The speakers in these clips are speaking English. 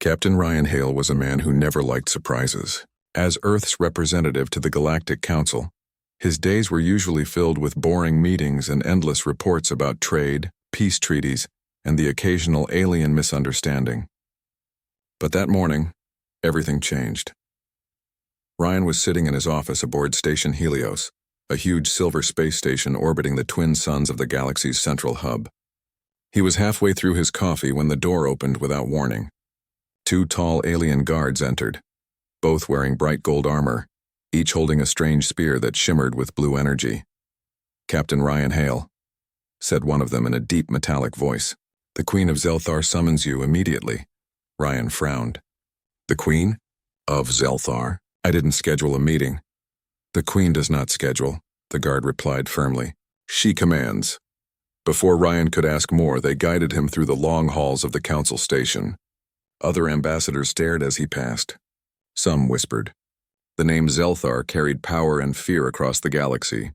Captain Ryan Hale was a man who never liked surprises. As Earth's representative to the Galactic Council, his days were usually filled with boring meetings and endless reports about trade, peace treaties, and the occasional alien misunderstanding. But that morning, everything changed. Ryan was sitting in his office aboard Station Helios, a huge silver space station orbiting the twin suns of the galaxy's central hub. He was halfway through his coffee when the door opened without warning. Two tall alien guards entered, both wearing bright gold armor, each holding a strange spear that shimmered with blue energy. "Captain Ryan Hale," said one of them in a deep metallic voice. "The Queen of Zelthar summons you immediately." Ryan frowned. "The Queen? Of Zelthar? I didn't schedule a meeting." "The Queen does not schedule," the guard replied firmly. "She commands." Before Ryan could ask more, they guided him through the long halls of the council station. Other ambassadors stared as he passed. Some whispered. The name Zelthar carried power and fear across the galaxy.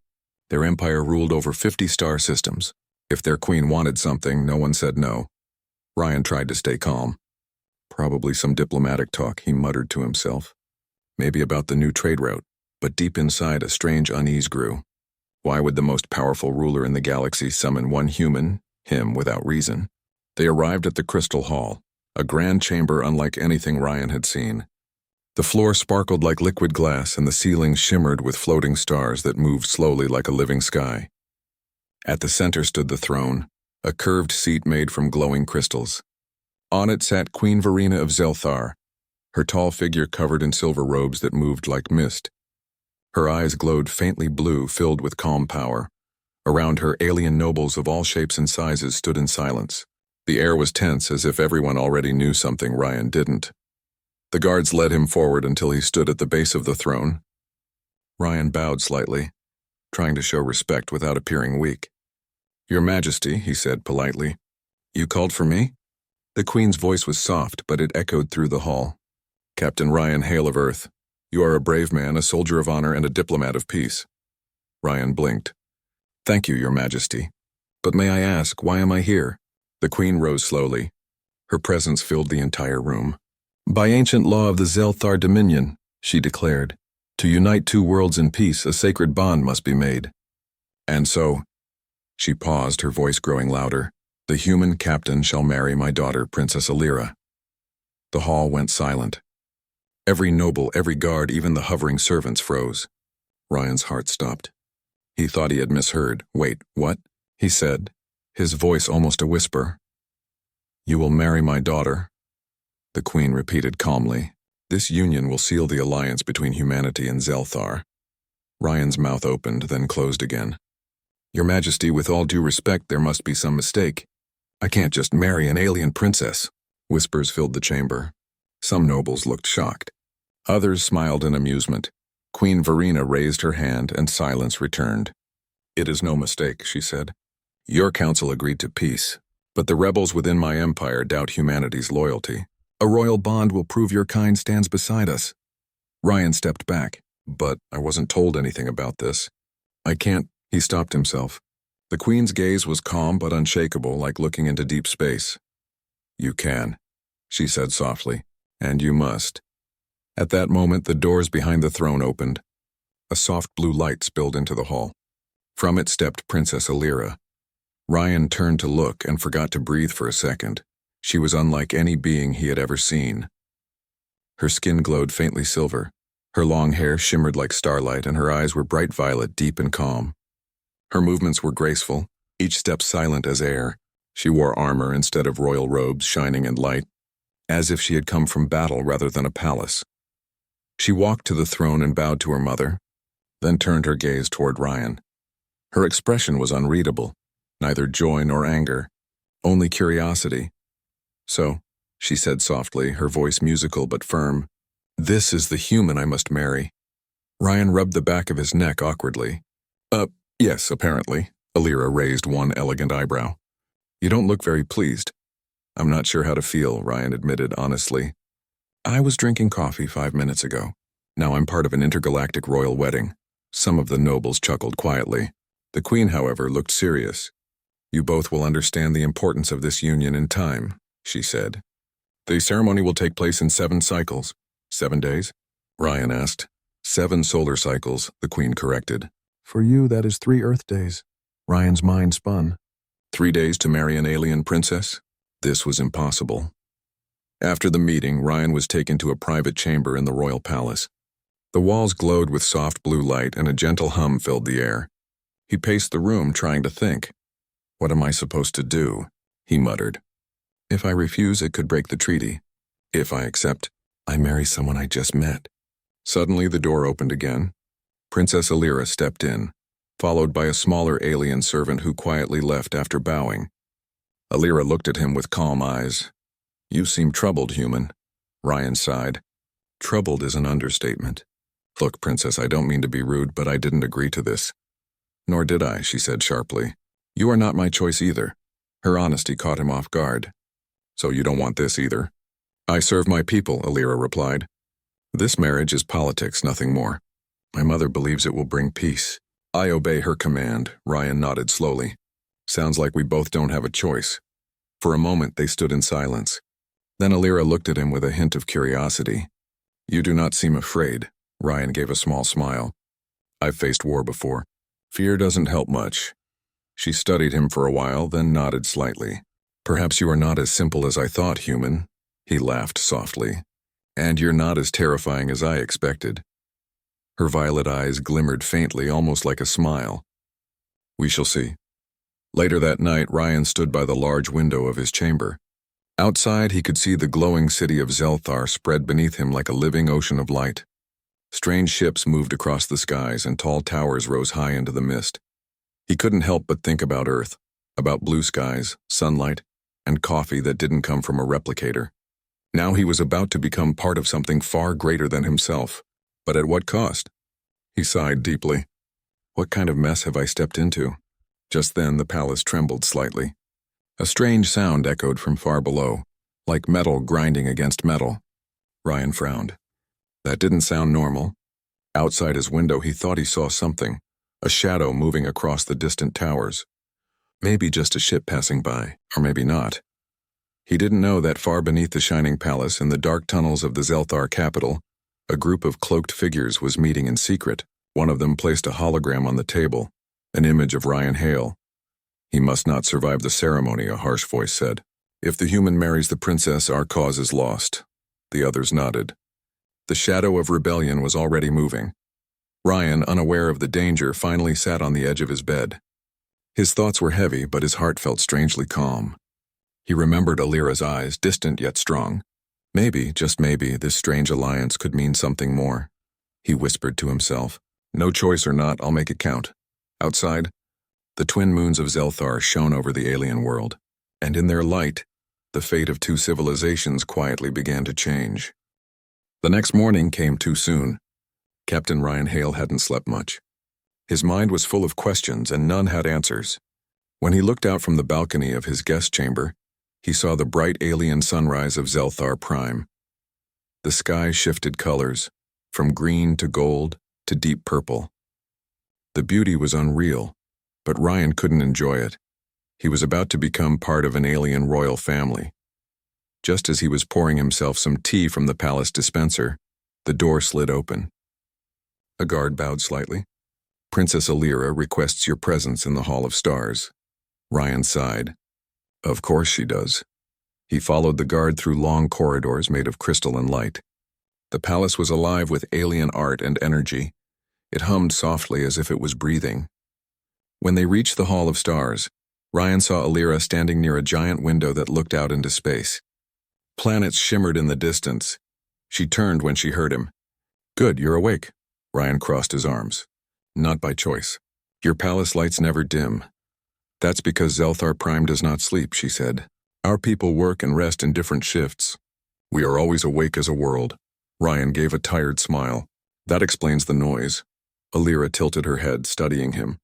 Their empire ruled over 50 star systems. If their queen wanted something, no one said no. Ryan tried to stay calm. Probably some diplomatic talk, he muttered to himself. Maybe about the new trade route, but deep inside a strange unease grew. Why would the most powerful ruler in the galaxy summon one human, him, without reason? They arrived at the Crystal Hall, a grand chamber unlike anything Ryan had seen. The floor sparkled like liquid glass and the ceiling shimmered with floating stars that moved slowly like a living sky. At the center stood the throne, a curved seat made from glowing crystals. On it sat Queen Verena of Zelthar, her tall figure covered in silver robes that moved like mist. Her eyes glowed faintly blue, filled with calm power. Around her, alien nobles of all shapes and sizes stood in silence. The air was tense, as if everyone already knew something Ryan didn't. The guards led him forward until he stood at the base of the throne. Ryan bowed slightly, trying to show respect without appearing weak. "Your Majesty," he said politely. "You called for me?" The Queen's voice was soft, but it echoed through the hall. "Captain Ryan Hale of Earth, you are a brave man, a soldier of honor, and a diplomat of peace." Ryan blinked. "Thank you, Your Majesty. But may I ask, why am I here?" The Queen rose slowly. Her presence filled the entire room. "By ancient law of the Zelthar Dominion," she declared, "to unite two worlds in peace, a sacred bond must be made. And so," she paused, her voice growing louder, "the human captain shall marry my daughter, Princess Alira." The hall went silent. Every noble, every guard, even the hovering servants froze. Ryan's heart stopped. He thought he had misheard. "Wait, what?" he said, his voice almost a whisper. "You will marry my daughter," the Queen repeated calmly. "This union will seal the alliance between humanity and Zelthar." Ryan's mouth opened, then closed again. "Your Majesty, with all due respect, there must be some mistake. I can't just marry an alien princess." Whispers filled the chamber. Some nobles looked shocked. Others smiled in amusement. Queen Verena raised her hand and silence returned. "It is no mistake," she said. "Your council agreed to peace, but the rebels within my empire doubt humanity's loyalty. A royal bond will prove your kind stands beside us." Ryan stepped back. "But I wasn't told anything about this. I can't—" He stopped himself. The Queen's gaze was calm but unshakable, like looking into deep space. "You can," she said softly, "and you must." At that moment, the doors behind the throne opened. A soft blue light spilled into the hall. From it stepped Princess Alira. Ryan turned to look and forgot to breathe for a second. She was unlike any being he had ever seen. Her skin glowed faintly silver. Her long hair shimmered like starlight, and her eyes were bright violet, deep and calm. Her movements were graceful, each step silent as air. She wore armor instead of royal robes, shining in light, as if she had come from battle rather than a palace. She walked to the throne and bowed to her mother, then turned her gaze toward Ryan. Her expression was unreadable, neither joy nor anger, only curiosity. "So," she said softly, her voice musical but firm, "this is the human I must marry." Ryan rubbed the back of his neck awkwardly. Yes, apparently." Alira raised one elegant eyebrow. "You don't look very pleased." "I'm not sure how to feel," Ryan admitted honestly. "I was drinking coffee 5 minutes ago. Now I'm part of an intergalactic royal wedding." Some of the nobles chuckled quietly. The Queen, however, looked serious. "You both will understand the importance of this union in time," she said. The ceremony will take place in 7 cycles. 7 days? Ryan asked. 7 solar cycles, the Queen corrected. For you, that is 3 Earth days. Ryan's mind spun. 3 days to marry an alien princess? This was impossible. After the meeting, Ryan was taken to a private chamber in the royal palace. The walls glowed with soft blue light and a gentle hum filled the air. He paced the room trying to think. What am I supposed to do? He muttered. If I refuse, it could break the treaty. If I accept, I marry someone I just met. Suddenly the door opened again. Princess Alira stepped in, followed by a smaller alien servant who quietly left after bowing. Alira looked at him with calm eyes. You seem troubled, human. Ryan sighed. Troubled is an understatement. Look, Princess, I don't mean to be rude, but I didn't agree to this. Nor did I, she said sharply. You are not my choice either. Her honesty caught him off guard. So you don't want this either? I serve my people, Alira replied. This marriage is politics, nothing more. My mother believes it will bring peace. I obey her command, Ryan nodded slowly. Sounds like we both don't have a choice. For a moment they stood in silence. Then Alira looked at him with a hint of curiosity. You do not seem afraid. Ryan gave a small smile. I've faced war before. Fear doesn't help much. She studied him for a while, then nodded slightly. Perhaps you are not as simple as I thought, human. He laughed softly. And you're not as terrifying as I expected. Her violet eyes glimmered faintly, almost like a smile. We shall see. Later that night, Ryan stood by the large window of his chamber. Outside, he could see the glowing city of Zelthar spread beneath him like a living ocean of light. Strange ships moved across the skies and tall towers rose high into the mist. He couldn't help but think about Earth, about blue skies, sunlight, and coffee that didn't come from a replicator. Now he was about to become part of something far greater than himself. But at what cost? He sighed deeply. What kind of mess have I stepped into? Just then the palace trembled slightly. A strange sound echoed from far below, like metal grinding against metal. Ryan frowned. That didn't sound normal. Outside his window he thought he saw something, a shadow moving across the distant towers. Maybe just a ship passing by, or maybe not. He didn't know that far beneath the shining palace, in the dark tunnels of the Zelthar capital, a group of cloaked figures was meeting in secret. One of them placed a hologram on the table, an image of Ryan Hale. He must not survive the ceremony, a harsh voice said. If the human marries the princess, our cause is lost. The others nodded. The shadow of rebellion was already moving. Ryan, unaware of the danger, finally sat on the edge of his bed. His thoughts were heavy, but his heart felt strangely calm. He remembered Alira's eyes, distant yet strong. Maybe, just maybe, this strange alliance could mean something more. He whispered to himself, no choice or not, I'll make it count. Outside, the twin moons of Zelthar shone over the alien world, and in their light, the fate of 2 civilizations quietly began to change. The next morning came too soon. Captain Ryan Hale hadn't slept much. His mind was full of questions, and none had answers. When he looked out from the balcony of his guest chamber, he saw the bright alien sunrise of Zelthar Prime. The sky shifted colors, from green to gold to deep purple. The beauty was unreal, but Ryan couldn't enjoy it. He was about to become part of an alien royal family. Just as he was pouring himself some tea from the palace dispenser, the door slid open. A guard bowed slightly. Princess Alira requests your presence in the Hall of Stars. Ryan sighed. Of course she does. He followed the guard through long corridors made of crystal and light. The palace was alive with alien art and energy. It hummed softly as if it was breathing. When they reached the Hall of Stars, Ryan saw Alira standing near a giant window that looked out into space. Planets shimmered in the distance. She turned when she heard him. Good, you're awake. Ryan crossed his arms. Not by choice. Your palace lights never dim. That's because Zelthar Prime does not sleep, she said. Our people work and rest in different shifts. We are always awake as a world. Ryan gave a tired smile. That explains the noise. Alira tilted her head, studying him.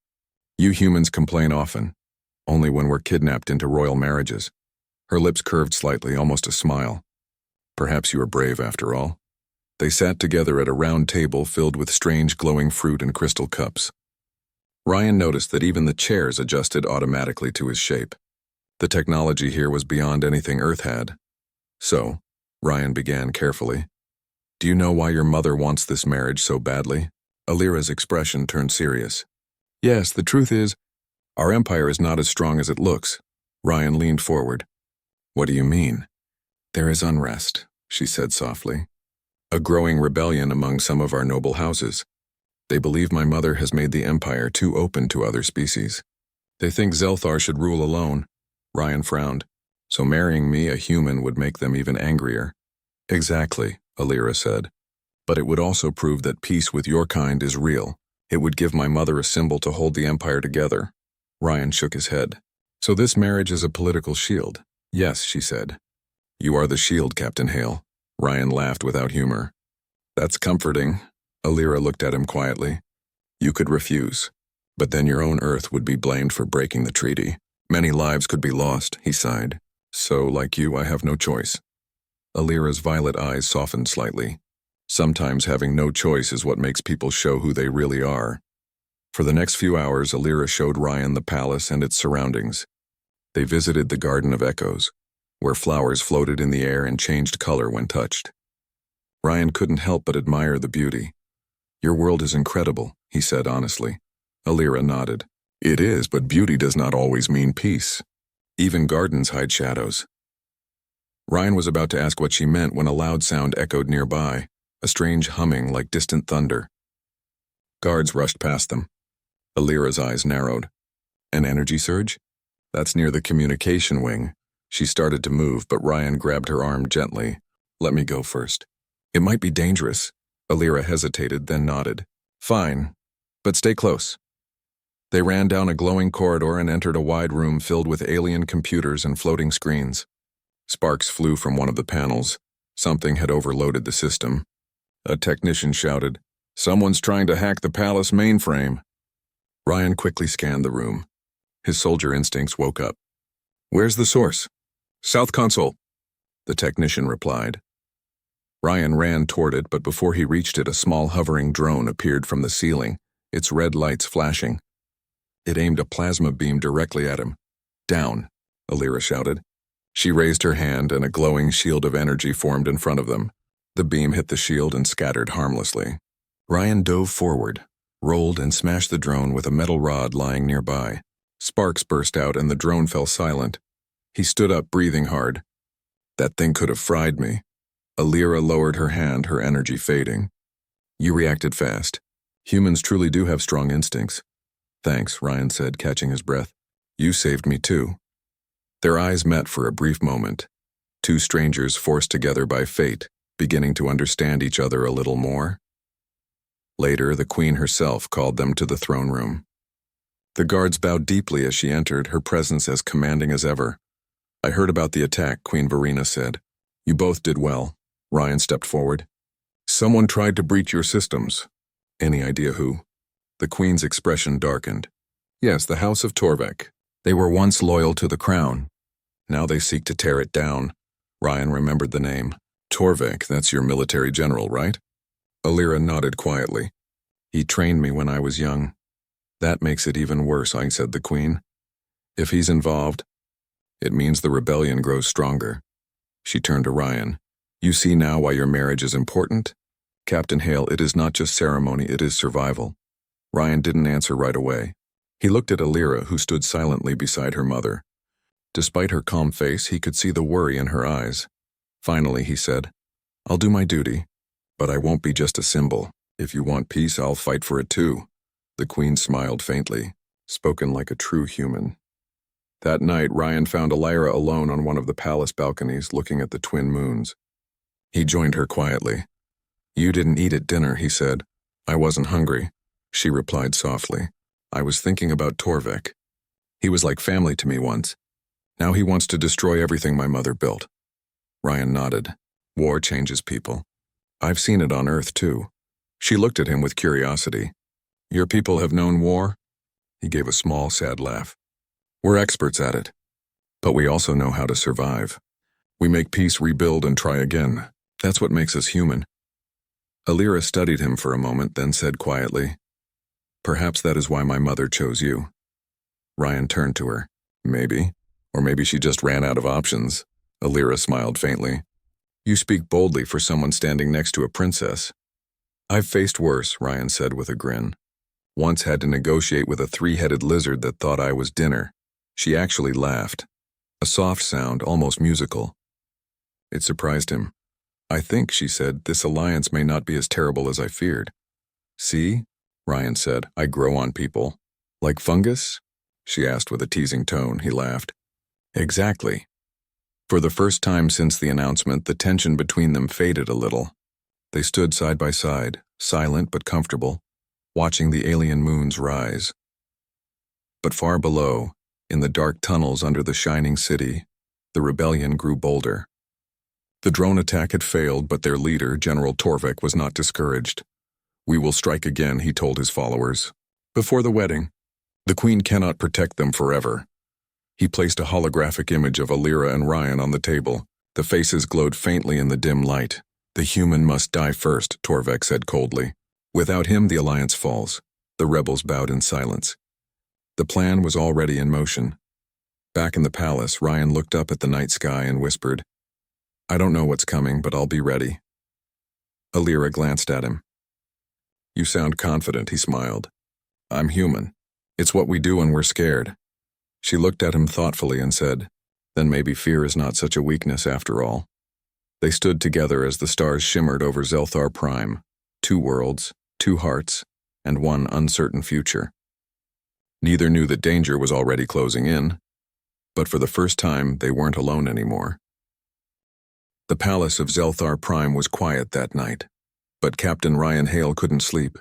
You humans complain often, only when we're kidnapped into royal marriages. Her lips curved slightly, almost a smile. Perhaps you are brave after all. They sat together at a round table filled with strange glowing fruit and crystal cups. Ryan noticed that even the chairs adjusted automatically to his shape. The technology here was beyond anything Earth had. So, Ryan began carefully. Do you know why your mother wants this marriage so badly? Alira's expression turned serious. Yes, the truth is, our empire is not as strong as it looks. Ryan leaned forward. What do you mean? There is unrest, she said softly. A growing rebellion among some of our noble houses. They believe my mother has made the empire too open to other species. They think Zelthar should rule alone. Ryan frowned. So marrying me, a human, would make them even angrier. Exactly, Alira said. But it would also prove that peace with your kind is real. It would give my mother a symbol to hold the empire together. Ryan shook his head. So this marriage is a political shield? Yes, she said. You are the shield, Captain Hale. Ryan laughed without humor. That's comforting. Alira looked at him quietly. You could refuse. But then your own Earth would be blamed for breaking the treaty. Many lives could be lost, he sighed. So, like you, I have no choice. Alira's violet eyes softened slightly. Sometimes having no choice is what makes people show who they really are. For the next few hours, Alira showed Ryan the palace and its surroundings. They visited the Garden of Echoes, where flowers floated in the air and changed color when touched. Ryan couldn't help but admire the beauty. Your world is incredible, he said honestly. Alira nodded. It is, but beauty does not always mean peace. Even gardens hide shadows. Ryan was about to ask what she meant when a loud sound echoed nearby, a strange humming like distant thunder. Guards rushed past them. Alira's eyes narrowed. An energy surge? That's near the communication wing. She started to move, but Ryan grabbed her arm gently. Let me go first. It might be dangerous. Alira hesitated, then nodded. Fine, but stay close. They ran down a glowing corridor and entered a wide room filled with alien computers and floating screens. Sparks flew from one of the panels. Something had overloaded the system. A technician shouted, Someone's trying to hack the palace mainframe. Ryan quickly scanned the room. His soldier instincts woke up. Where's the source? South console, the technician replied. Ryan ran toward it, but before he reached it, a small hovering drone appeared from the ceiling, its red lights flashing. It aimed a plasma beam directly at him. Down, Alira shouted. She raised her hand, and a glowing shield of energy formed in front of them. The beam hit the shield and scattered harmlessly. Ryan dove forward, rolled and smashed the drone with a metal rod lying nearby. Sparks burst out and the drone fell silent. He stood up, breathing hard. That thing could have fried me. Alira lowered her hand, her energy fading. You reacted fast. Humans truly do have strong instincts. Thanks, Ryan said, catching his breath. You saved me too. Their eyes met for a brief moment. Two strangers forced together by fate, beginning to understand each other a little more. Later, the Queen herself called them to the throne room. The guards bowed deeply as she entered, her presence as commanding as ever. I heard about the attack, Queen Verena said. You both did well. Ryan stepped forward. Someone tried to breach your systems. Any idea who? The Queen's expression darkened. Yes, the House of Torvek. They were once loyal to the crown. Now they seek to tear it down. Ryan remembered the name. Torvek, that's your military general, right? Alira nodded quietly. He trained me when I was young. That makes it even worse, I said the Queen. If he's involved, it means the rebellion grows stronger. She turned to Ryan. You see now why your marriage is important? Captain Hale, it is not just ceremony, it is survival. Ryan didn't answer right away. He looked at Alira, who stood silently beside her mother. Despite her calm face, he could see the worry in her eyes. Finally, he said, I'll do my duty, but I won't be just a symbol. If you want peace, I'll fight for it too. The Queen smiled faintly, spoken like a true human. That night, Ryan found Alira alone on one of the palace balconies, looking at the twin moons. He joined her quietly. You didn't eat at dinner, he said. I wasn't hungry, she replied softly. I was thinking about Torvek. He was like family to me once. Now he wants to destroy everything my mother built. Ryan nodded. War changes people. I've seen it on Earth too. She looked at him with curiosity. Your people have known war? He gave a small, sad laugh. We're experts at it. But we also know how to survive. We make peace, rebuild, and try again. That's what makes us human. Alira studied him for a moment, then said quietly, Perhaps that is why my mother chose you. Ryan turned to her. Maybe. Or maybe she just ran out of options. Alira smiled faintly. You speak boldly for someone standing next to a princess. I've faced worse, Ryan said with a grin. Once had to negotiate with a three-headed lizard that thought I was dinner. She actually laughed. A soft sound, almost musical. It surprised him. I think, she said, this alliance may not be as terrible as I feared. See? Ryan said, I grow on people. Like fungus? She asked with a teasing tone. He laughed. Exactly. For the first time since the announcement, the tension between them faded a little. They stood side by side, silent but comfortable, watching the alien moons rise. But far below, in the dark tunnels under the shining city, the rebellion grew bolder. The drone attack had failed, but their leader, General Torvik, was not discouraged. We will strike again, he told his followers. Before the wedding, the Queen cannot protect them forever. He placed a holographic image of Alira and Ryan on the table. The faces glowed faintly in the dim light. The human must die first, Torvik said coldly. Without him, the alliance falls. The rebels bowed in silence. The plan was already in motion. Back in the palace, Ryan looked up at the night sky and whispered, I don't know what's coming, but I'll be ready. Alira glanced at him. You sound confident, he smiled. I'm human. It's what we do when we're scared. She looked at him thoughtfully and said, then maybe fear is not such a weakness after all. They stood together as the stars shimmered over Zelthar Prime. 2 worlds, 2 hearts, and 1 uncertain future. Neither knew that danger was already closing in, but for the first time they weren't alone anymore. The palace of Zelthar Prime was quiet that night, but Captain Ryan Hale couldn't sleep.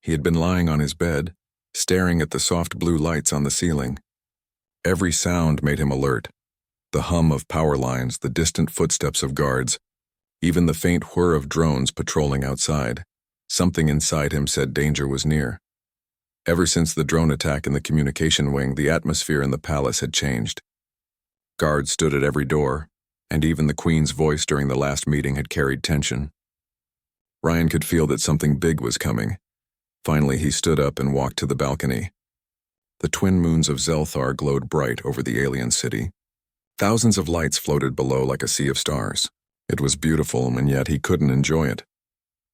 He had been lying on his bed, staring at the soft blue lights on the ceiling. Every sound made him alert. The hum of power lines, the distant footsteps of guards, even the faint whir of drones patrolling outside. Something inside him said danger was near. Ever since the drone attack in the communication wing, the atmosphere in the palace had changed. Guards stood at every door, and even the Queen's voice during the last meeting had carried tension. Ryan could feel that something big was coming. Finally, he stood up and walked to the balcony. The twin moons of Zelthar glowed bright over the alien city. Thousands of lights floated below like a sea of stars. It was beautiful, and yet he couldn't enjoy it.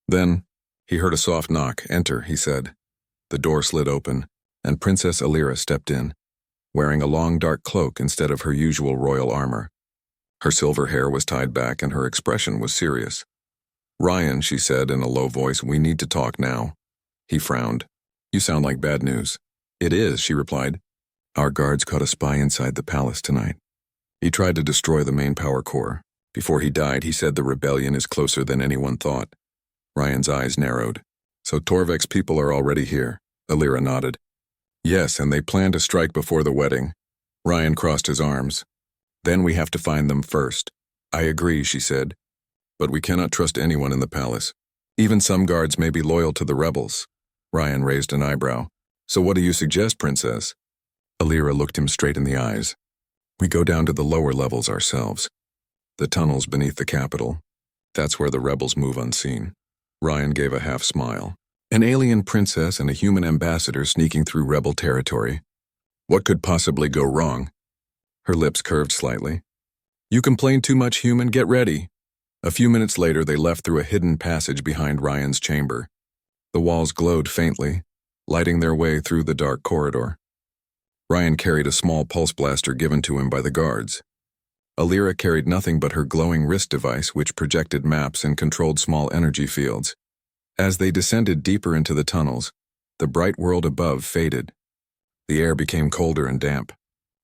Then, he heard a soft knock. Enter, he said. The door slid open, and Princess Alira stepped in, wearing a long dark cloak instead of her usual royal armor. Her silver hair was tied back and her expression was serious. Ryan, she said in a low voice, we need to talk now. He frowned. You sound like bad news. It is, she replied. Our guards caught a spy inside the palace tonight. He tried to destroy the main power core. Before he died, he said the rebellion is closer than anyone thought. Ryan's eyes narrowed. So Torvik's people are already here. Alira nodded. Yes, and they plan to strike before the wedding. Ryan crossed his arms. Then we have to find them first. I agree, she said. But we cannot trust anyone in the palace. Even some guards may be loyal to the rebels. Ryan raised an eyebrow. So what do you suggest, Princess? Alira looked him straight in the eyes. We go down to the lower levels ourselves. The tunnels beneath the capital. That's where the rebels move unseen. Ryan gave a half smile. An alien princess and a human ambassador sneaking through rebel territory. What could possibly go wrong? Her lips curved slightly. You complain too much, human, get ready. A few minutes later, they left through a hidden passage behind Ryan's chamber. The walls glowed faintly, lighting their way through the dark corridor. Ryan carried a small pulse blaster given to him by the guards. Alira carried nothing but her glowing wrist device, which projected maps and controlled small energy fields. As they descended deeper into the tunnels, the bright world above faded. The air became colder and damp.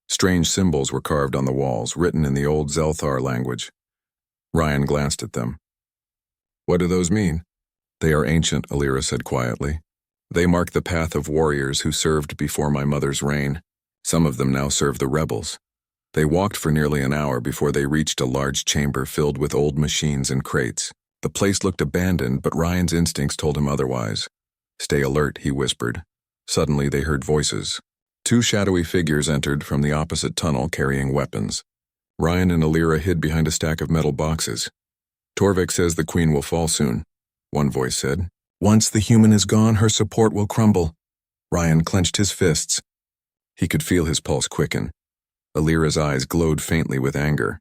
Strange symbols were carved on the walls, written in the old Zelthar language. Ryan glanced at them. What do those mean? They are ancient, Alira said quietly. They mark the path of warriors who served before my mother's reign. Some of them now serve the rebels. They walked for nearly an hour before they reached a large chamber filled with old machines and crates. The place looked abandoned, but Ryan's instincts told him otherwise. Stay alert, he whispered. Suddenly they heard voices. 2 shadowy figures entered from the opposite tunnel carrying weapons. Ryan and Alira hid behind a stack of metal boxes. Torvik says the Queen will fall soon, one voice said. Once the human is gone, her support will crumble. Ryan clenched his fists. He could feel his pulse quicken. Alira's eyes glowed faintly with anger.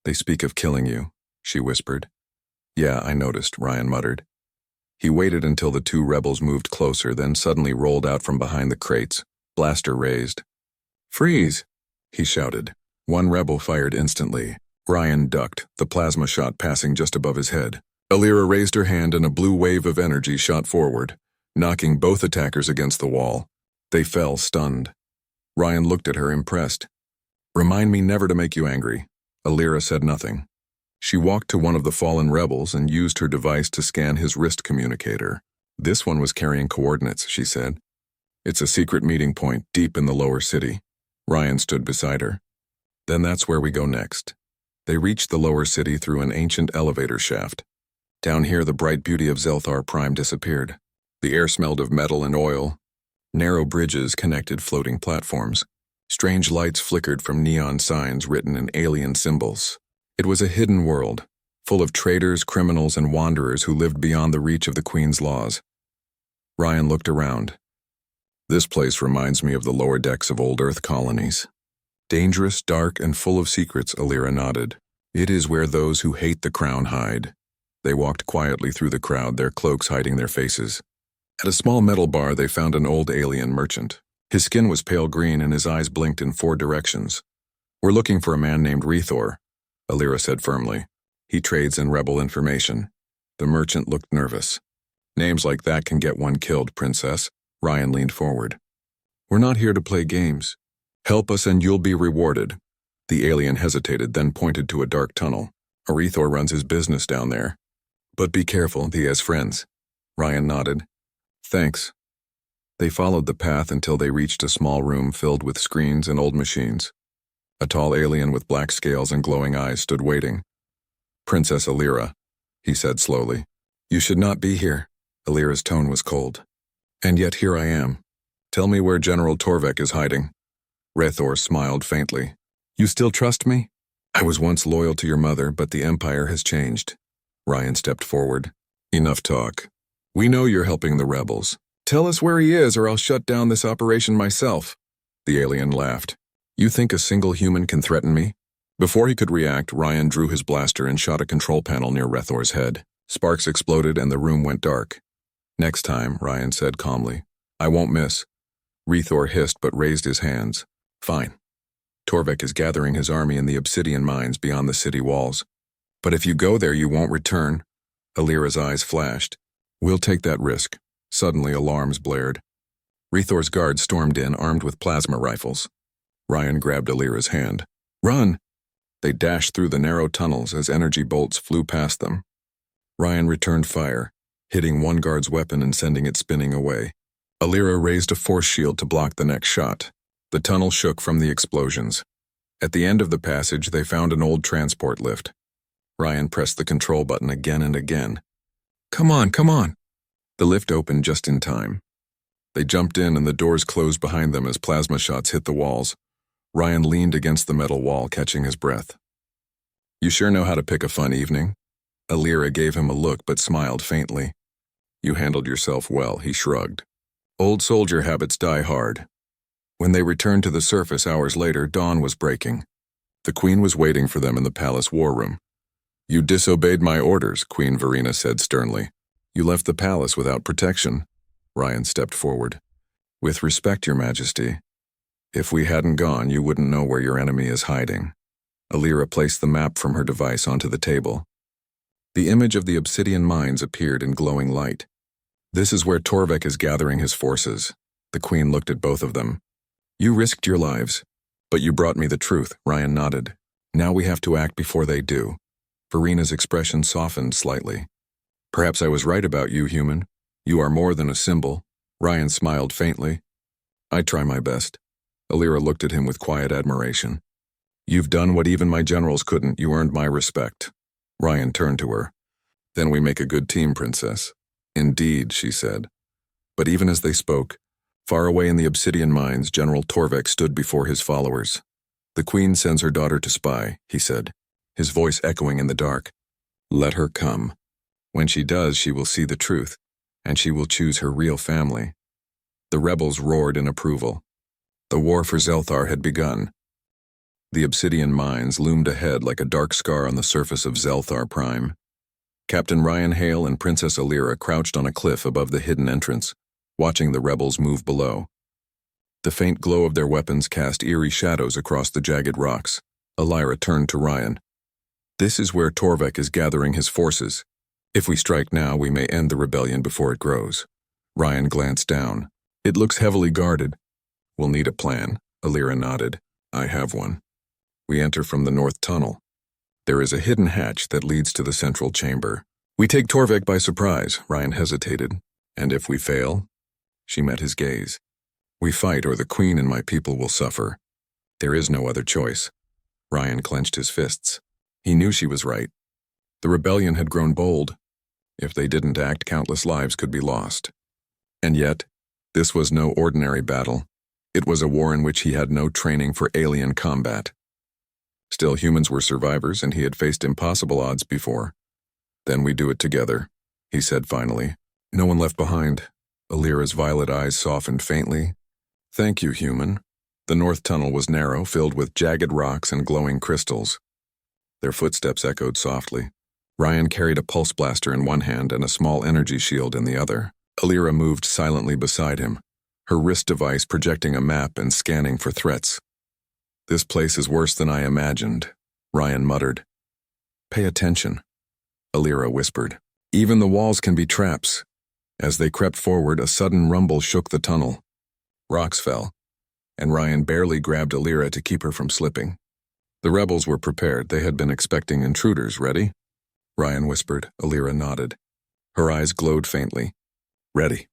They speak of killing you, she whispered. Yeah, I noticed, Ryan muttered. He waited until the two rebels moved closer, then suddenly rolled out from behind the crates, blaster raised. Freeze! He shouted. One rebel fired instantly. Ryan ducked, the plasma shot passing just above his head. Alira raised her hand and a blue wave of energy shot forward, knocking both attackers against the wall. They fell, stunned. Ryan looked at her, impressed. Remind me never to make you angry. Alira said nothing. She walked to one of the fallen rebels and used her device to scan his wrist communicator. This one was carrying coordinates, she said. It's a secret meeting point deep in the lower city. Ryan stood beside her. Then that's where we go next. They reached the lower city through an ancient elevator shaft. Down here, the bright beauty of ZFY-Prime disappeared. The air smelled of metal and oil. Narrow bridges connected floating platforms. Strange lights flickered from neon signs written in alien symbols. It was a hidden world, full of traitors, criminals, and wanderers who lived beyond the reach of the Queen's laws. Ryan looked around. This place reminds me of the lower decks of old Earth colonies. Dangerous, dark, and full of secrets, Alira nodded. It is where those who hate the crown hide. They walked quietly through the crowd, their cloaks hiding their faces. At a small metal bar, they found an old alien merchant. His skin was pale green and his eyes blinked in 4 directions. We're looking for a man named Rethor, Alira said firmly. He trades in rebel information. The merchant looked nervous. Names like that can get one killed, Princess. Ryan leaned forward. We're not here to play games. Help us and you'll be rewarded. The alien hesitated, then pointed to a dark tunnel. Rethor runs his business down there. But be careful, he has friends. Ryan nodded. Thanks. They followed the path until they reached a small room filled with screens and old machines. A tall alien with black scales and glowing eyes stood waiting. Princess Alira, he said slowly. You should not be here. Alira's tone was cold. And yet here I am. Tell me where General Torvek is hiding. Rethor smiled faintly. You still trust me? I was once loyal to your mother, but the Empire has changed. Ryan stepped forward. Enough talk. We know you're helping the rebels. Tell us where he is or I'll shut down this operation myself. The alien laughed. You think a single human can threaten me? Before he could react, Ryan drew his blaster and shot a control panel near Rethor's head. Sparks exploded and the room went dark. Next time, Ryan said calmly. I won't miss. Rethor hissed but raised his hands. Fine. Torvek is gathering his army in the obsidian mines beyond the city walls. But if you go there, you won't return. Alira's eyes flashed. We'll take that risk. Suddenly, alarms blared. Rethor's guards stormed in, armed with plasma rifles. Ryan grabbed Alira's hand. Run! They dashed through the narrow tunnels as energy bolts flew past them. Ryan returned fire, hitting one guard's weapon and sending it spinning away. Alira raised a force shield to block the next shot. The tunnel shook from the explosions. At the end of the passage, they found an old transport lift. Ryan pressed the control button again and again. Come on, come on! The lift opened just in time. They jumped in and the doors closed behind them as plasma shots hit the walls. Ryan leaned against the metal wall, catching his breath. You sure know how to pick a fun evening? Alira gave him a look but smiled faintly. You handled yourself well, he shrugged. Old soldier habits die hard. When they returned to the surface hours later, dawn was breaking. The Queen was waiting for them in the palace war room. You disobeyed my orders, Queen Verena said sternly. You left the palace without protection. Ryan stepped forward. With respect, Your Majesty. If we hadn't gone, you wouldn't know where your enemy is hiding. Alira placed the map from her device onto the table. The image of the obsidian mines appeared in glowing light. This is where Torvek is gathering his forces. The Queen looked at both of them. You risked your lives, but you brought me the truth, Ryan nodded. Now we have to act before they do. Verena's expression softened slightly. Perhaps I was right about you, human. You are more than a symbol. Ryan smiled faintly. I try my best. Alira looked at him with quiet admiration. You've done what even my generals couldn't. You earned my respect. Ryan turned to her. Then we make a good team, Princess. Indeed, she said. But even as they spoke, far away in the obsidian mines, General Torvek stood before his followers. The Queen sends her daughter to spy, he said, his voice echoing in the dark. Let her come. When she does, she will see the truth, and she will choose her real family. The rebels roared in approval. The war for Zelthar had begun. The obsidian mines loomed ahead like a dark scar on the surface of Zelthar Prime. Captain Ryan Hale and Princess Alira crouched on a cliff above the hidden entrance, watching the rebels move below. The faint glow of their weapons cast eerie shadows across the jagged rocks. Alira turned to Ryan. "This is where Torvek is gathering his forces. If we strike now, we may end the rebellion before it grows." Ryan glanced down. "It looks heavily guarded." "We'll need a plan," Alira nodded. "I have one. We enter from the north tunnel. There is a hidden hatch that leads to the central chamber. We take Torvek by surprise." Ryan hesitated. "And if we fail?" She met his gaze. "We fight, or the Queen and my people will suffer. There is no other choice." Ryan clenched his fists. He knew she was right. The rebellion had grown bold. If they didn't act, countless lives could be lost. And yet, this was no ordinary battle. It was a war in which he had no training for alien combat. Still, humans were survivors, and he had faced impossible odds before. "Then we do it together," he said finally. "No one left behind." Alira's violet eyes softened faintly. "Thank you, human." The north tunnel was narrow, filled with jagged rocks and glowing crystals. Their footsteps echoed softly. Ryan carried a pulse blaster in one hand and a small energy shield in the other. Alira moved silently beside him, her wrist device projecting a map and scanning for threats. "This place is worse than I imagined," Ryan muttered. "Pay attention," Alira whispered. "Even the walls can be traps." As they crept forward, a sudden rumble shook the tunnel. Rocks fell, and Ryan barely grabbed Alira to keep her from slipping. The rebels were prepared. They had been expecting intruders. "Ready?" Ryan whispered. Alira nodded. Her eyes glowed faintly. "Ready."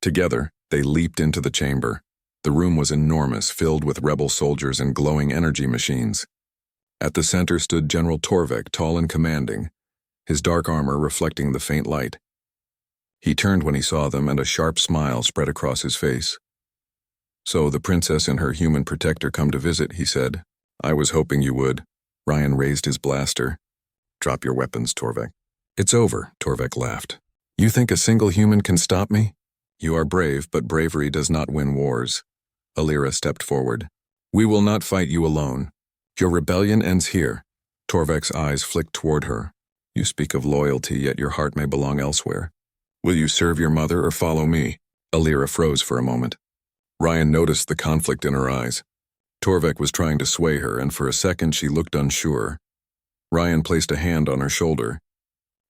Together, they leaped into the chamber. The room was enormous, filled with rebel soldiers and glowing energy machines. At the center stood General Torvek, tall and commanding, his dark armor reflecting the faint light. He turned when he saw them, and a sharp smile spread across his face. "So the princess and her human protector come to visit," he said. "I was hoping you would." Ryan raised his blaster. "Drop your weapons, Torvek." "It's over," Torvek laughed. "You think a single human can stop me? You are brave, but bravery does not win wars." Alira stepped forward. "We will not fight you alone. Your rebellion ends here." Torvek's eyes flicked toward her. "You speak of loyalty, yet your heart may belong elsewhere. Will you serve your mother or follow me?" Alira froze for a moment. Ryan noticed the conflict in her eyes. Torvek was trying to sway her, and for a second she looked unsure. Ryan placed a hand on her shoulder.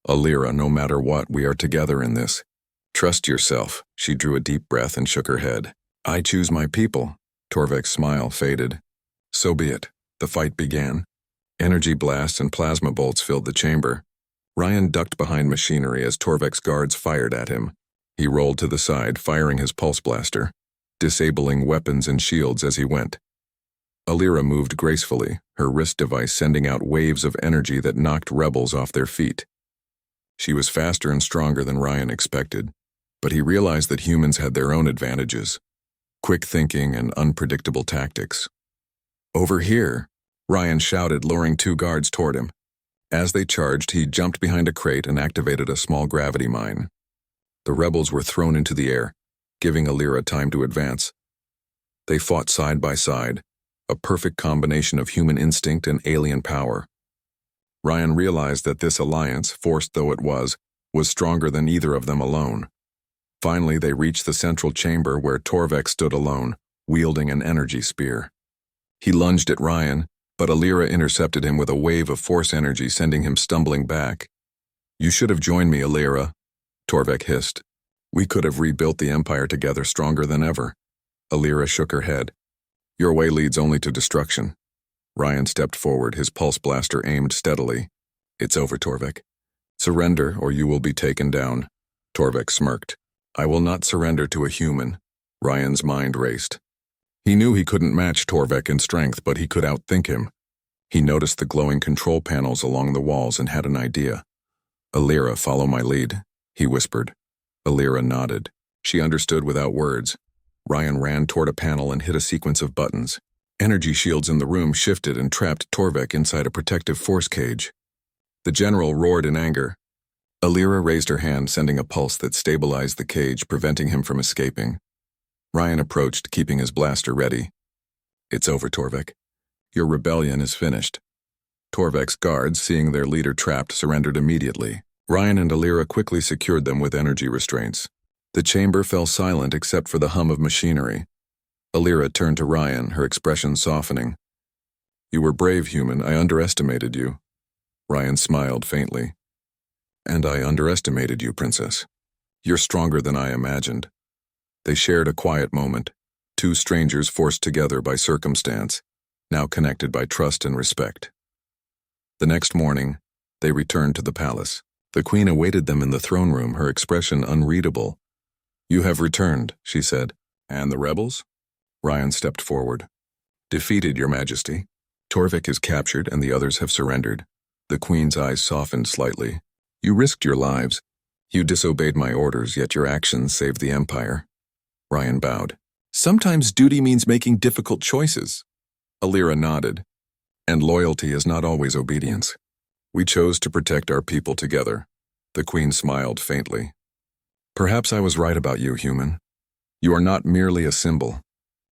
"Alira, no matter what, we are together in this. Trust yourself." She drew a deep breath and shook her head. "I choose my people." Torvek's smile faded. "So be it." The fight began. Energy blasts and plasma bolts filled the chamber. Ryan ducked behind machinery as Torvek's guards fired at him. He rolled to the side, firing his pulse blaster, disabling weapons and shields as he went. Alira moved gracefully, her wrist device sending out waves of energy that knocked rebels off their feet. She was faster and stronger than Ryan expected, but he realized that humans had their own advantages: quick thinking and unpredictable tactics. "Over here," Ryan shouted, luring two guards toward him. As they charged, he jumped behind a crate and activated a small gravity mine. The rebels were thrown into the air, giving Alira time to advance. They fought side by side, a perfect combination of human instinct and alien power. Ryan realized that this alliance, forced though it was stronger than either of them alone. Finally, they reached the central chamber where Torvek stood alone, wielding an energy spear. He lunged at Ryan, but Alira intercepted him with a wave of force energy, sending him stumbling back. "You should have joined me, Alira," Torvek hissed. "We could have rebuilt the Empire together stronger than ever." Alira shook her head. "Your way leads only to destruction." Ryan stepped forward, his pulse blaster aimed steadily. "It's over, Torvek. Surrender, or you will be taken down." Torvek smirked. "I will not surrender to a human." Ryan's mind raced. He knew he couldn't match Torvek in strength, but he could outthink him. He noticed the glowing control panels along the walls and had an idea. "Alira, follow my lead," he whispered. Alira nodded. She understood without words. Ryan ran toward a panel and hit a sequence of buttons. Energy shields in the room shifted and trapped Torvek inside a protective force cage. The general roared in anger. Alira raised her hand, sending a pulse that stabilized the cage, preventing him from escaping. Ryan approached, keeping his blaster ready. "It's over, Torvek. Your rebellion is finished. Torvek's guards, seeing their leader trapped, surrendered immediately. Ryan and Alira quickly secured them with energy restraints. The chamber fell silent except for the hum of machinery. Alira turned to Ryan, her expression softening. You were brave, human. I underestimated you. Ryan smiled faintly. And I underestimated you, princess. You're stronger than I imagined. They shared a quiet moment, two strangers forced together by circumstance, now connected by trust and respect. The next morning, they returned to the palace. The queen awaited them in the throne room, her expression unreadable. You have returned, she said. And the rebels? Ryan stepped forward. Defeated, your majesty. Torvik is captured and the others have surrendered. The queen's eyes softened slightly. You risked your lives. You disobeyed my orders, yet your actions saved the empire. Ryan bowed. Sometimes duty means making difficult choices. Alira nodded. And loyalty is not always obedience. We chose to protect our people together. The queen smiled faintly. Perhaps I was right about you, human. You are not merely a symbol.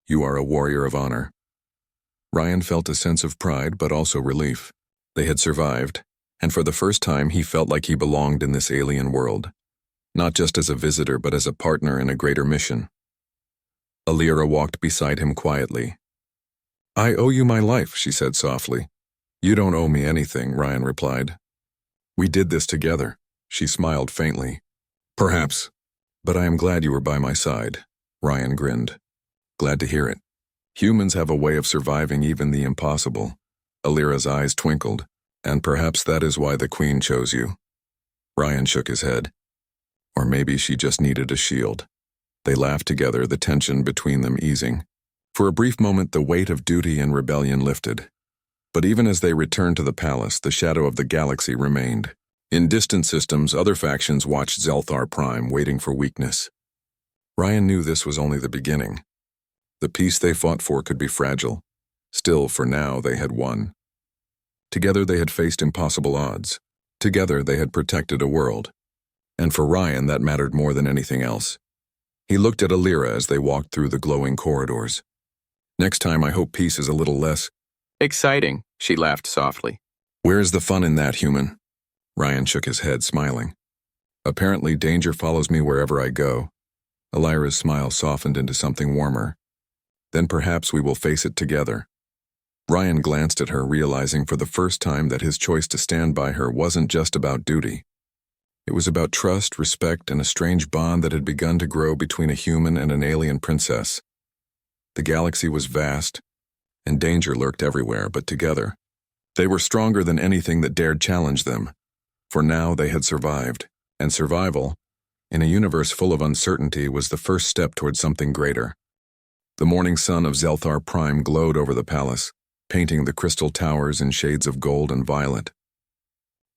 You are a warrior of honor. Ryan felt a sense of pride, but also relief. They had survived, and for the first time he felt like he belonged in this alien world. Not just as a visitor, but as a partner in a greater mission. Alira walked beside him quietly. I owe you my life, she said softly. You don't owe me anything, Ryan replied. We did this together. She smiled faintly. Perhaps, but I am glad you were by my side. Ryan grinned. Glad to hear it. Humans have a way of surviving even the impossible. Alira's eyes twinkled, and perhaps that is why the queen chose you. Ryan shook his head. Or maybe she just needed a shield. They laughed together, the tension between them easing. For a brief moment, the weight of duty and rebellion lifted. But even as they returned to the palace, the shadow of the galaxy remained. In distant systems, other factions watched SCIFI-Prime, waiting for weakness. Ryan knew this was only the beginning. The peace they fought for could be fragile. Still, for now, they had won. Together they had faced impossible odds. Together they had protected a world. And for Ryan, that mattered more than anything else. He looked at Alira as they walked through the glowing corridors. Next time I hope peace is a little less exciting, she laughed softly. Where is the fun in that, human? Ryan shook his head, smiling. Apparently danger follows me wherever I go. Alira's smile softened into something warmer. Then perhaps we will face it together. Ryan glanced at her, realizing for the first time that his choice to stand by her wasn't just about duty. It was about trust, respect, and a strange bond that had begun to grow between a human and an alien princess. The galaxy was vast, and danger lurked everywhere, but together, they were stronger than anything that dared challenge them. For now they had survived, and survival, in a universe full of uncertainty, was the first step toward something greater. The morning sun of SCIFI-Prime glowed over the palace, painting the crystal towers in shades of gold and violet.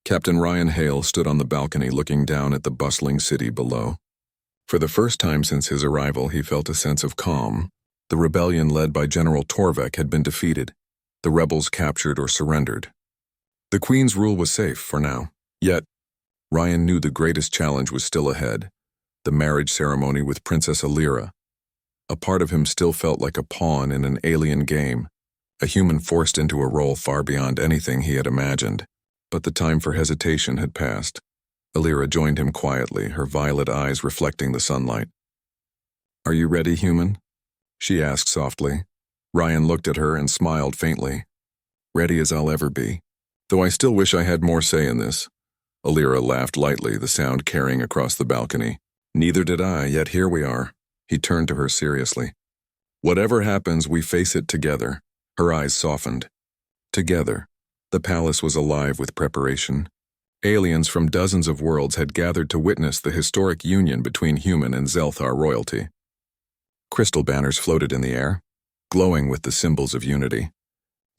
Captain Ryan Hale stood on the balcony looking down at the bustling city below. For the first time since his arrival, he felt a sense of calm. The rebellion led by General Torvik had been defeated, the rebels captured or surrendered. The Queen's rule was safe for now. Yet, Ryan knew the greatest challenge was still ahead, the marriage ceremony with Princess Alira. A part of him still felt like a pawn in an alien game, a human forced into a role far beyond anything he had imagined. But the time for hesitation had passed. Alira joined him quietly, her violet eyes reflecting the sunlight. Are you ready, human? She asked softly. Ryan looked at her and smiled faintly. Ready as I'll ever be. Though I still wish I had more say in this. Alira laughed lightly, the sound carrying across the balcony. Neither did I, yet here we are. He turned to her seriously. Whatever happens, we face it together. Her eyes softened. Together. The palace was alive with preparation. Aliens from dozens of worlds had gathered to witness the historic union between human and Zelthar royalty. Crystal banners floated in the air, glowing with the symbols of unity.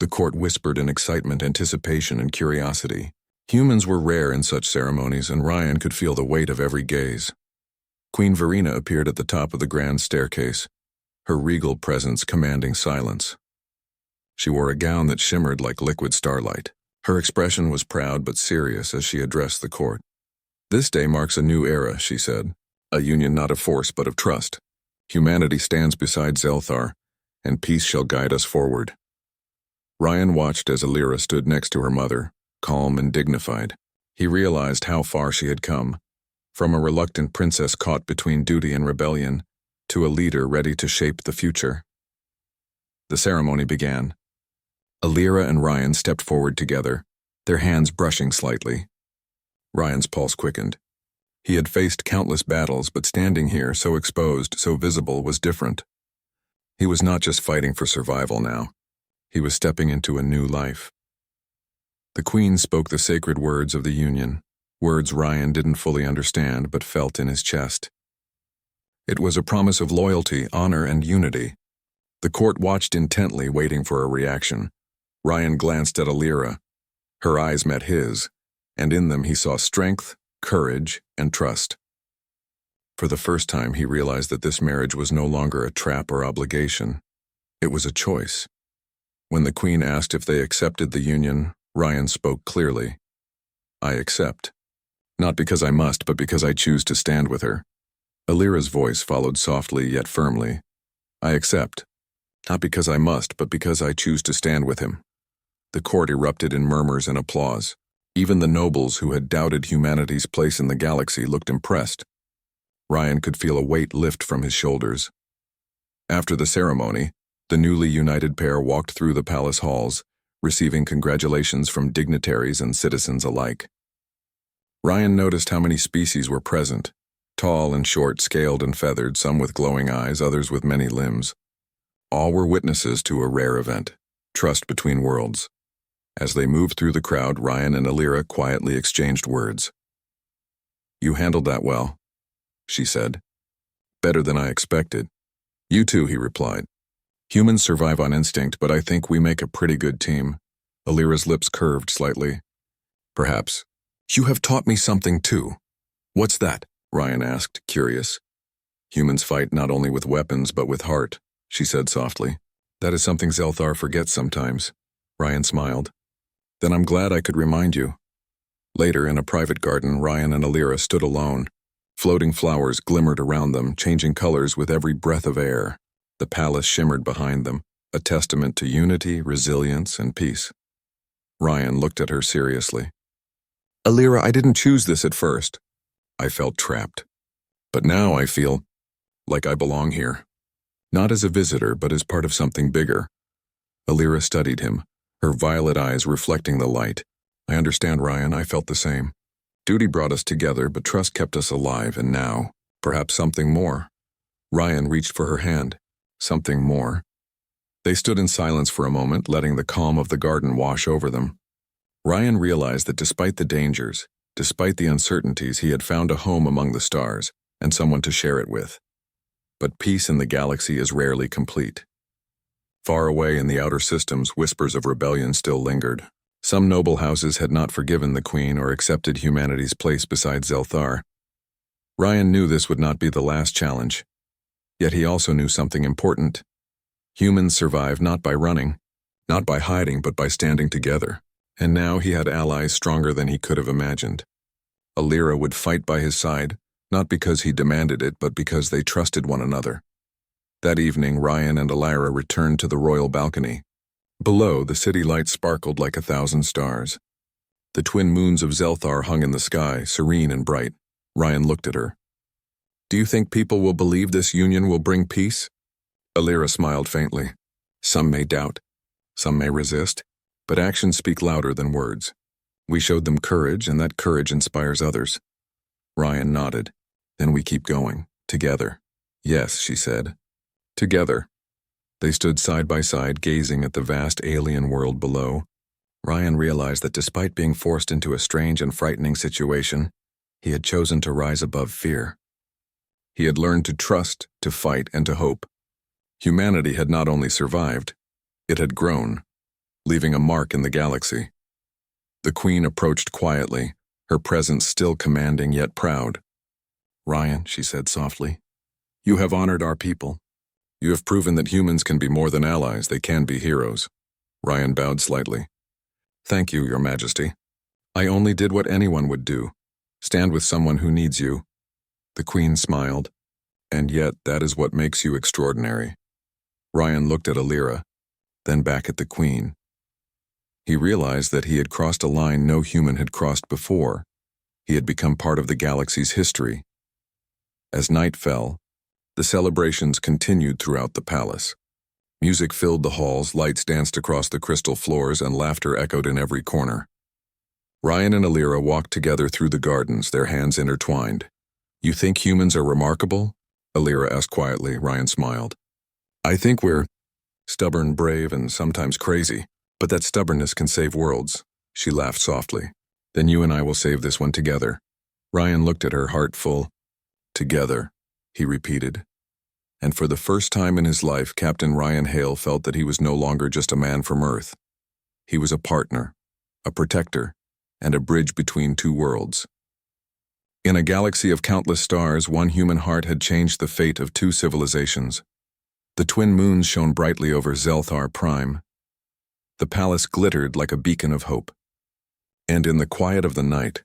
The court whispered in excitement, anticipation, and curiosity. Humans were rare in such ceremonies, and Ryan could feel the weight of every gaze. Queen Verena appeared at the top of the grand staircase, her regal presence commanding silence. She wore a gown that shimmered like liquid starlight. Her expression was proud but serious as she addressed the court. This day marks a new era, she said. A union not of force but of trust. Humanity stands beside Zelthar, and peace shall guide us forward. Ryan watched as Alira stood next to her mother, calm and dignified. He realized how far she had come, from a reluctant princess caught between duty and rebellion, to a leader ready to shape the future. The ceremony began. Alira and Ryan stepped forward together, their hands brushing slightly. Ryan's pulse quickened. He had faced countless battles, but standing here, so exposed, so visible, was different. He was not just fighting for survival now. He was stepping into a new life. The Queen spoke the sacred words of the Union, words Ryan didn't fully understand but felt in his chest. It was a promise of loyalty, honor, and unity. The court watched intently, waiting for a reaction. Ryan glanced at Alira. Her eyes met his, and in them he saw strength, courage, and trust. For the first time, he realized that this marriage was no longer a trap or obligation. It was a choice. When the Queen asked if they accepted the union, Ryan spoke clearly. "I accept. Not because I must, but because I choose to stand with her." Alira's voice followed softly yet firmly. "I accept. Not because I must, but because I choose to stand with him." The court erupted in murmurs and applause. Even the nobles who had doubted humanity's place in the galaxy looked impressed. Ryan could feel a weight lift from his shoulders. After the ceremony, the newly united pair walked through the palace halls, receiving congratulations from dignitaries and citizens alike. Ryan noticed how many species were present, tall and short, scaled and feathered, some with glowing eyes, others with many limbs. All were witnesses to a rare event, trust between worlds. As they moved through the crowd, Ryan and Alira quietly exchanged words. "You handled that well," she said. "Better than I expected." "You too," he replied. "Humans survive on instinct, but I think we make a pretty good team." Alira's lips curved slightly. "Perhaps. You have taught me something too." "What's that?" Ryan asked, curious. "Humans fight not only with weapons but with heart," she said softly. "That is something Zelthar forgets sometimes." Ryan smiled. "Then I'm glad I could remind you." Later, in a private garden, Ryan and Alira stood alone. Floating flowers glimmered around them, changing colors with every breath of air. The palace shimmered behind them, a testament to unity, resilience, and peace. Ryan looked at her seriously. "Alira, I didn't choose this at first. I felt trapped. But now I feel like I belong here. Not as a visitor, but as part of something bigger." Alira studied him, her violet eyes reflecting the light. "I understand, Ryan. I felt the same. Duty brought us together, but trust kept us alive, and now, perhaps something more." Ryan reached for her hand. Something more. They stood in silence for a moment, letting the calm of the garden wash over them. Ryan realized that despite the dangers, despite the uncertainties, he had found a home among the stars, and someone to share it with. But peace in the galaxy is rarely complete. Far away in the outer systems, whispers of rebellion still lingered. Some noble houses had not forgiven the Queen or accepted humanity's place beside Zelthar. Ryan knew this would not be the last challenge. Yet he also knew something important. Humans survive not by running, not by hiding, but by standing together. And now he had allies stronger than he could have imagined. Alira would fight by his side, not because he demanded it, but because they trusted one another. That evening, Ryan and Alira returned to the royal balcony. Below, the city lights sparkled like 1,000 stars. The twin moons of Zelthar hung in the sky, serene and bright. Ryan looked at her. "Do you think people will believe this union will bring peace?" Alira smiled faintly. "Some may doubt, some may resist, but actions speak louder than words. We showed them courage, and that courage inspires others." Ryan nodded. "Then we keep going, together." "Yes," she said. "Together." They stood side by side, gazing at the vast alien world below. Ryan realized that despite being forced into a strange and frightening situation, he had chosen to rise above fear. He had learned to trust, to fight, and to hope. Humanity had not only survived, it had grown, leaving a mark in the galaxy. The Queen approached quietly, her presence still commanding yet proud. "Ryan," she said softly, "you have honored our people. You have proven that humans can be more than allies, they can be heroes." Ryan bowed slightly. "Thank you, Your Majesty. I only did what anyone would do, stand with someone who needs you." The Queen smiled. "And yet that is what makes you extraordinary." Ryan looked at Alira, then back at the Queen. He realized that he had crossed a line no human had crossed before. He had become part of the galaxy's history. As night fell, the celebrations continued throughout the palace. Music filled the halls, lights danced across the crystal floors, and laughter echoed in every corner. Ryan and Alira walked together through the gardens, their hands intertwined. "You think humans are remarkable?" Alira asked quietly. Ryan smiled. "I think we're stubborn, brave, and sometimes crazy, but that stubbornness can save worlds." She laughed softly. "Then you and I will save this one together." Ryan looked at her, heart full. "Together," he repeated. And for the first time in his life, Captain Ryan Hale felt that he was no longer just a man from Earth. He was a partner, a protector, and a bridge between two worlds. In a galaxy of countless stars, one human heart had changed the fate of two civilizations. The twin moons shone brightly over Zelthar Prime. The palace glittered like a beacon of hope. And in the quiet of the night,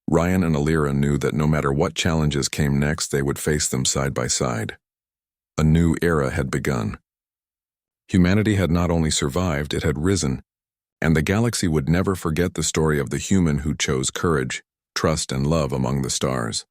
Ryan and Alira knew that no matter what challenges came next, they would face them side by side. A new era had begun. Humanity had not only survived, it had risen, and the galaxy would never forget the story of the human who chose courage, trust, and love among the stars.